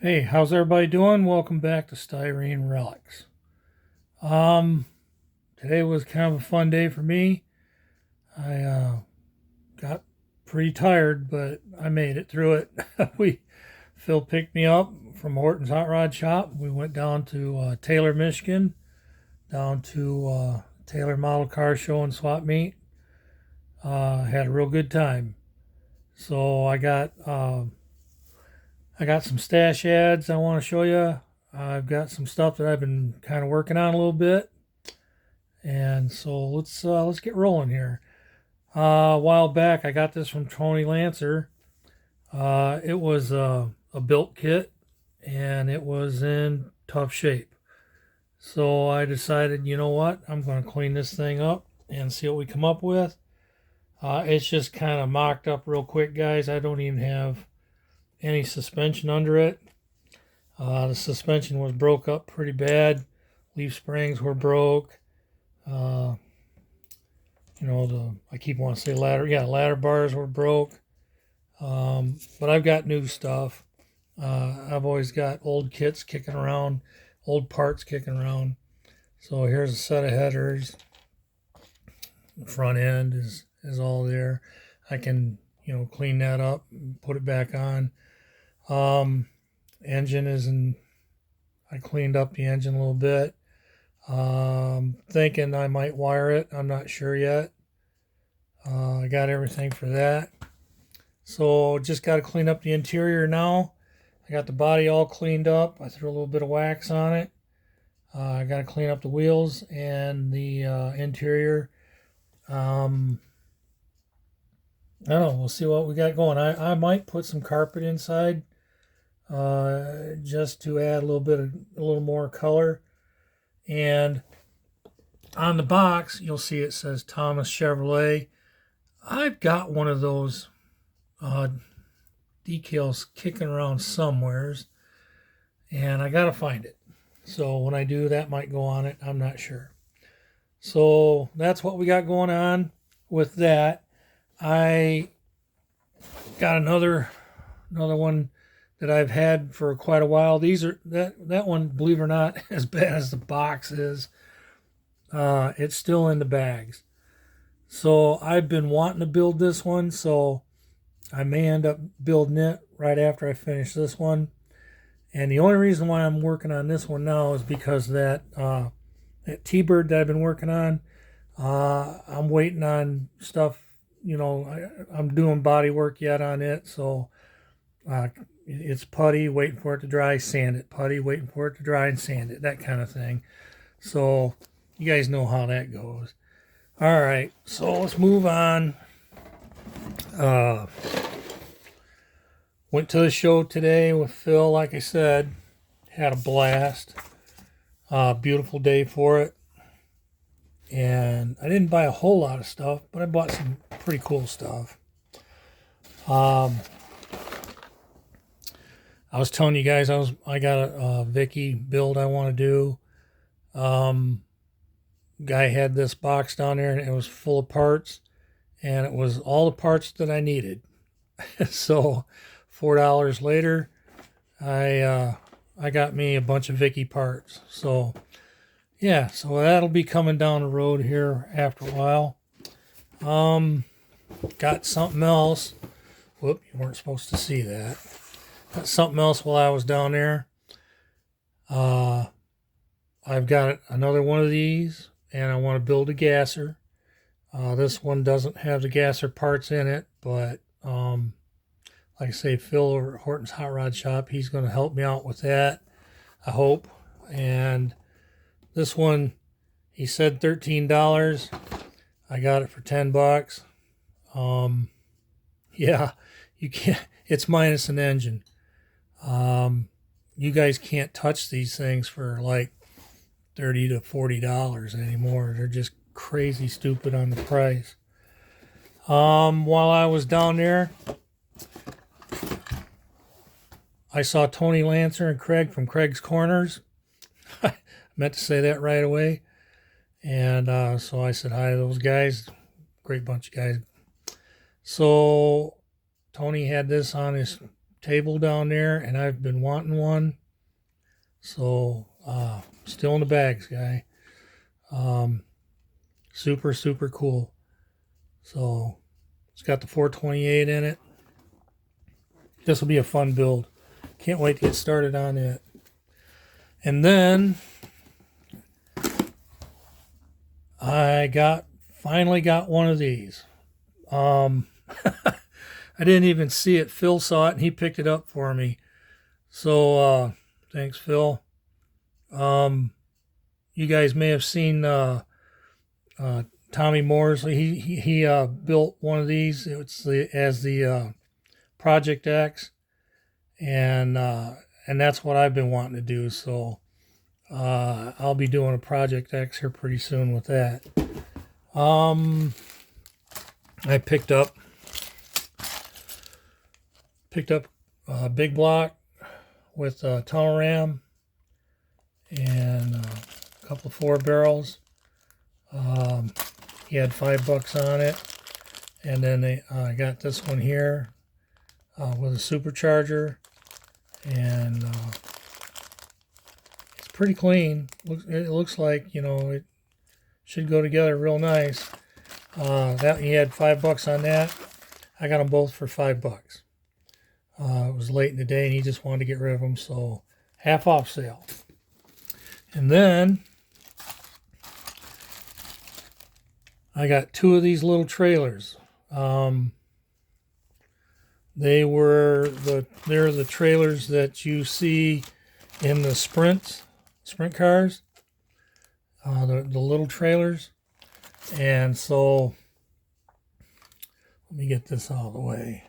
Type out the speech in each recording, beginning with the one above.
Hey, how's everybody doing? Welcome back to Styrene Relics. Um, Today was kind of a fun day for me. I got pretty tired, but I made it through it. we Phil picked me up from Horton's Hot Rod Shop. We went down to Taylor, Michigan, down to Taylor Model Car Show and Swap Meet. Had a real good time. So I got some stash ads I want to show you. I've got some stuff that I've been kind of working on a little bit, and so let's get rolling here. A while back, I got this from Tony Lancer. It was a built kit, and it was in tough shape. So I decided, you know what, I'm going to clean this thing up and see what we come up with. It's just kind of mocked up real quick, guys. I don't even have any suspension under it. The suspension was broke up pretty bad. Leaf springs were broke. Uh, I keep wanting to say ladder. Yeah, ladder bars were broke. But I've got new stuff. I've always got old kits kicking around, old parts kicking around. So here's a set of headers. The front end is all there. I can clean that up and put it back on. Engine is in. I cleaned up the engine a little bit. Thinking I might wire it. I'm not sure yet. I got everything for that. So just got to clean up the interior now. I got the body all cleaned up. I threw a little bit of wax on it. I got to clean up the wheels and the interior. I don't know. We'll see what we got going. I might put some carpet inside just to add a little more color. And on the box, you'll see it says Thomas Chevrolet. I've got one of those decals kicking around somewheres, and I gotta find it. So when I do, that might go on it. I'm not sure. So that's what we got going on with that. I got another one that I've had for quite a while. These are that one, believe it or not, as bad as the box is. It's still in the bags. So I've been wanting to build this one, so I may end up building it right after I finish this one. And the only reason why I'm working on this one now is because that T-Bird that I've been working on, I'm waiting on stuff. I'm doing body work yet on it, so it's putty, waiting for it to dry, sand it, putty, waiting for it to dry, and sand it, that kind of thing. So you guys know how that goes. All right, so let's move on. Went to the show today with Phil, like I said. Had a blast. Beautiful day for it. And I didn't buy a whole lot of stuff, but I bought some pretty cool stuff. I was telling you guys I got a Vicky build I want to do. Guy had this box down there, and it was full of parts, and it was all the parts that I needed. So $4 later, I got me a bunch of Vicky parts. So yeah, so that'll be coming down the road here after a while. Got something else. Whoop, you weren't supposed to see that. Got something else while I was down there. I've got another one of these, and I want to build a gasser. This one doesn't have the gasser parts in it, but like I say, Phil over at Horton's Hot Rod Shop, he's going to help me out with that, I hope. And this one, he said $13. I got it for $10. Yeah, you can't. It's minus an engine. You guys can't touch these things for like $30 to $40 anymore. They're just crazy stupid on the price. While I was down there, I saw Tony Lancer and Craig from Craig's Corners. I meant to say that right away. And so I said hi to those guys. Great bunch of guys. So Tony had this on his table down there, and I've been wanting one. So still in the bags, guy. Super, super cool. So it's got the 428 in it. This will be a fun build. Can't wait to get started on it. And then I finally got one of these. I didn't even see it. Phil saw it and he picked it up for me. So thanks, Phil. You guys may have seen Tommy Morsley. He built one of these. It's the Project X, and that's what I've been wanting to do. So I'll be doing a Project X here pretty soon with that. I picked up a big block with a tunnel ram and a couple of 4 barrels. He had $5 on it, and then I got this one here with a supercharger, and it's pretty clean. It looks like, it should go together real nice. That he had $5 on that. I got them both for $5. It was late in the day, and he just wanted to get rid of them, so half off sale. And then I got 2 of these little trailers. They're the trailers that you see in the sprint cars, the little trailers. And so let me get this out of the way.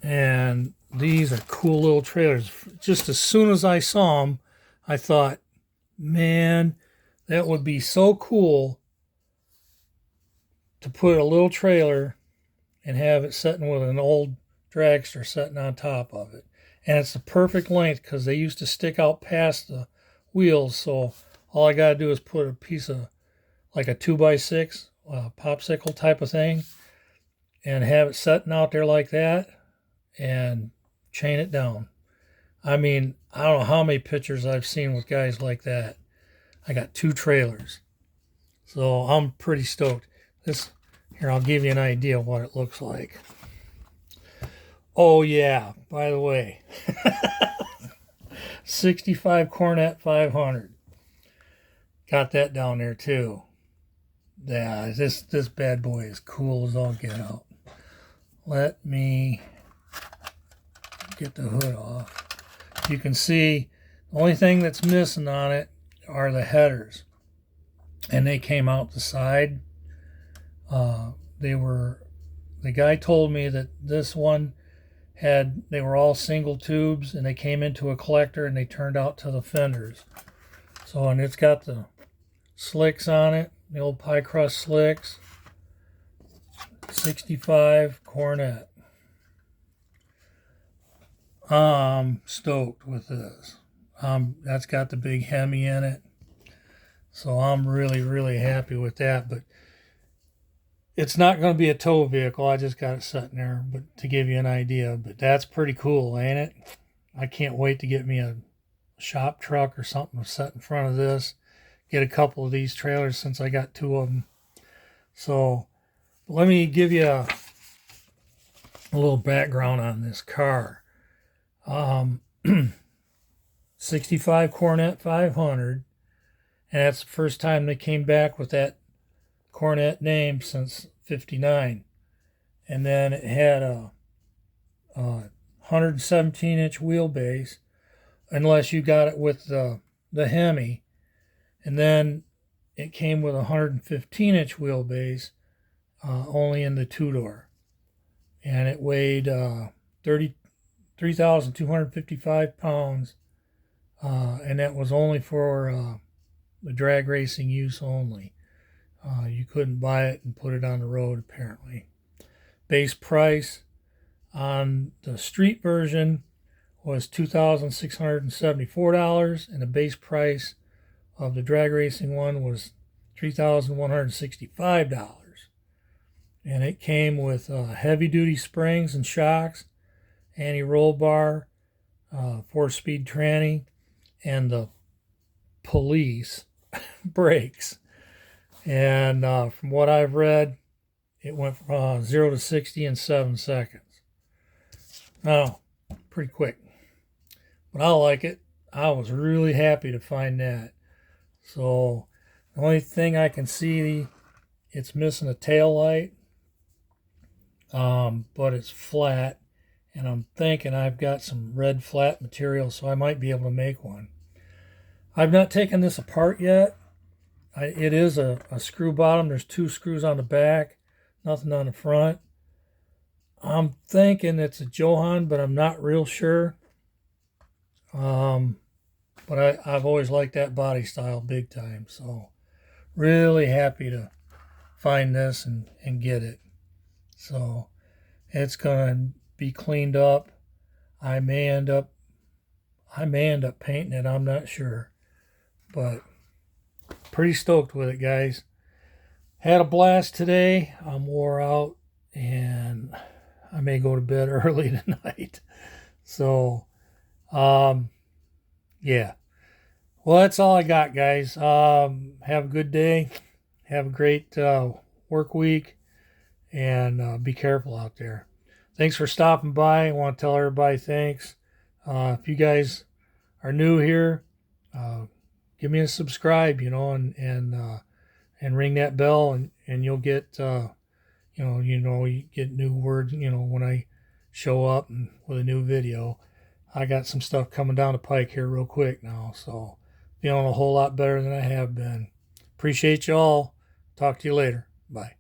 And these are cool little trailers. Just as soon as I saw them, I thought, man, that would be so cool to put a little trailer and have it sitting with an old dragster sitting on top of it. And it's the perfect length because they used to stick out past the wheels. So all I got to do is put a piece of like a 2x6 popsicle type of thing and have it sitting out there like that and chain it down. I mean, I don't know how many pictures I've seen with guys like that. I got 2 trailers. So I'm pretty stoked. Here, I'll give you an idea of what it looks like. Oh yeah, by the way, 65 Cornet 500. Got that down there too. Yeah, this bad boy is cool as all get out. Let me get the hood off. You can see the only thing that's missing on it are the headers, and they came out the side. The guy told me that this one they were all single tubes, and they came into a collector and they turned out to the fenders. So, and it's got the slicks on it, the old pie crust slicks. 65 Cornet. I'm stoked with this. That's got the big Hemi in it. So I'm really, really happy with that. But it's not going to be a tow vehicle. I just got it sitting there, but to give you an idea. But that's pretty cool, ain't it? I can't wait to get me a shop truck or something to set in front of this. Get a couple of these trailers since I got 2 of them. So let me give you a little background on this car. 65 Cornet 500, and that's the first time they came back with that Cornet name since '59. And then it had a 117-inch wheelbase, unless you got it with the Hemi. And then it came with a 115-inch wheelbase, only in the 2-door. And it weighed 3,255 pounds. And that was only for the drag racing use only. You couldn't buy it and put it on the road, apparently. Base price on the street version was $2,674, and the base price of the drag racing one was $3,165. and it came with heavy duty springs and shocks, anti-roll bar, 4-speed tranny, and the police brakes. And from what I've read, it went from 0 to 60 in 7 seconds. Oh, pretty quick. But I like it. I was really happy to find that. So the only thing I can see, it's missing a tail light, but it's flat. And I'm thinking I've got some red flat material, so I might be able to make one. I've not taken this apart yet. It is a screw bottom. There's 2 screws on the back, nothing on the front. I'm thinking it's a Johan, but I'm not real sure. But I've always liked that body style big time. So really happy to find this and get it. So it's going to be cleaned up. I may end up painting it. I'm not sure. But pretty stoked with it, guys. Had a blast today. I'm wore out and I may go to bed early tonight. So, yeah. Well, that's all I got, guys. Have a good day. Have a great work week. And be careful out there. Thanks for stopping by. I want to tell everybody thanks. If you guys are new here, give me a subscribe, and ring that bell, and you'll get, you get new words, when I show up and with a new video. I got some stuff coming down the pike here real quick now, so feeling a whole lot better than I have been. Appreciate you all. Talk to you later. Bye.